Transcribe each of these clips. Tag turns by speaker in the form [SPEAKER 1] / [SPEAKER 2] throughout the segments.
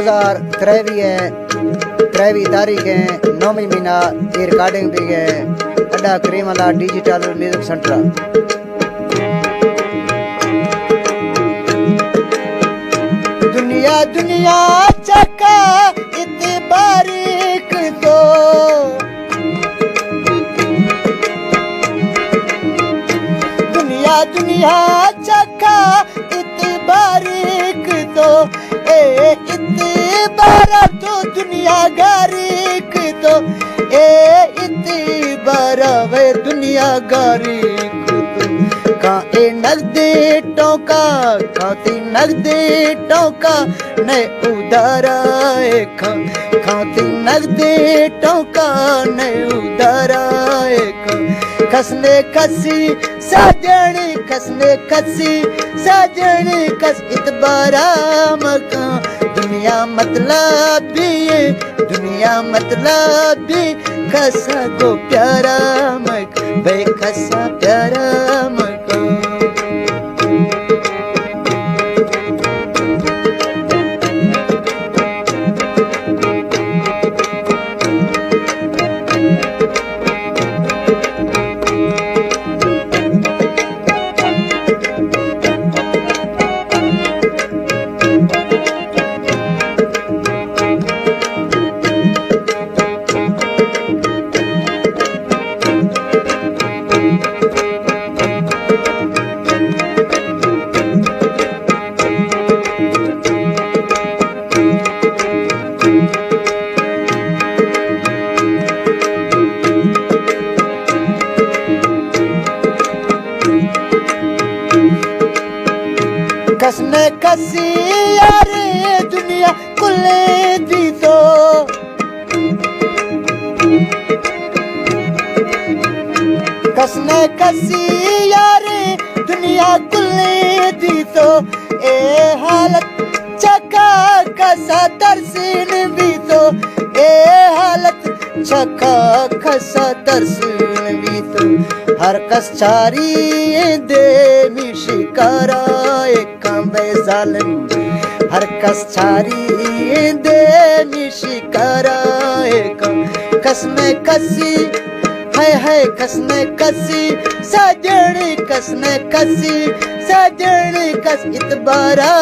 [SPEAKER 1] 2023 तारीख है 9वीं महीना ये रिकॉर्डिंग भी है अड्डा करीम वाला डिजिटल म्यूजिक सेंटर। दुनिया दुनिया चका इतनी बारीक तो दुनिया दुनिया चका इतनी बारीक तो इतनी बारा तो दुनिया गारीक तो इतनी बारा वे दुनिया गारीक तो का नगदे टोका खाती नगदे टोका न उदारा खाती नगदे टोका न उदारा खसने खसी साजणी खसने खसी साजणी कस इतबारा मका दुनिया मतलब भी खसा को प्यारा मक बे खसा प्यारा मका। कसने कसी यारे दुनिया कुले दी तो कसने कसी यारे दुनिया कुले दी तो ए हालत चका कसा तरसीन भी तो ए हालत चका कसा तरसीन भी तो हर कस चारी दे शिकारा बे जालिम हर कस छारी दे शिकारा कसने कसी है कसने कसी साजणी कसने कसी साजणी कस इतबारा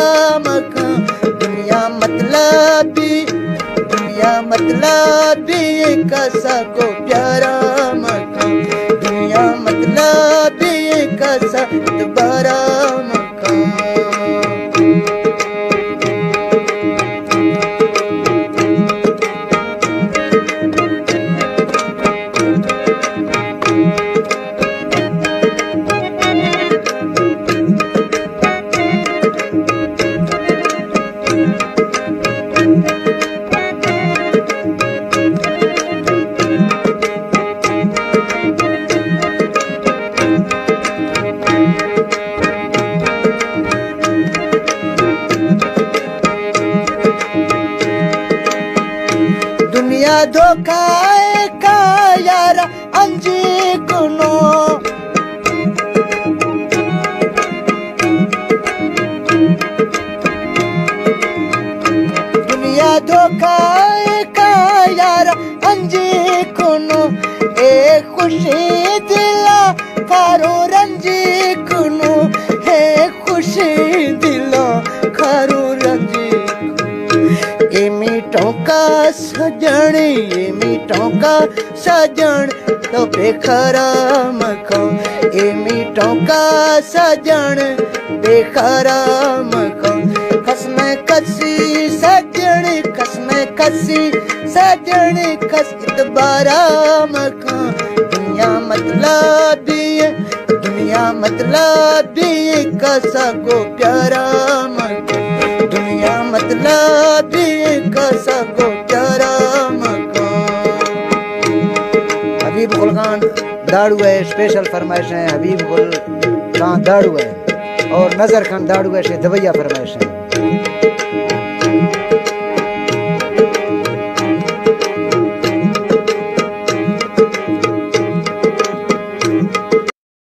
[SPEAKER 1] मका दुनिया मतलबी कसा को प्यारा मका दुनिया मतलबी कसा इतबारा मका। दुनिया धोखा का यार अंजी कुनो दुनिया धोखा का यार अंजी कुनो ए खुशी दिला खारो रंजी कुनो है खुशी दिला खारो रंजी मीठों का सजन तो बेखरा मखो मीठों का सजन बेखरा मखो खसने कसी सजन कस इतबारा मखो दुनिया मतलबी कसा को प्यारा मखो दुनिया मतलबी कसा को प्यारा मका। हबीब गुल खान दाड़ू है स्पेशल फरमाइश है हबीब गुल खान दाड़ू है और नजर खान दाड़ू है दवैया फरमाइश है।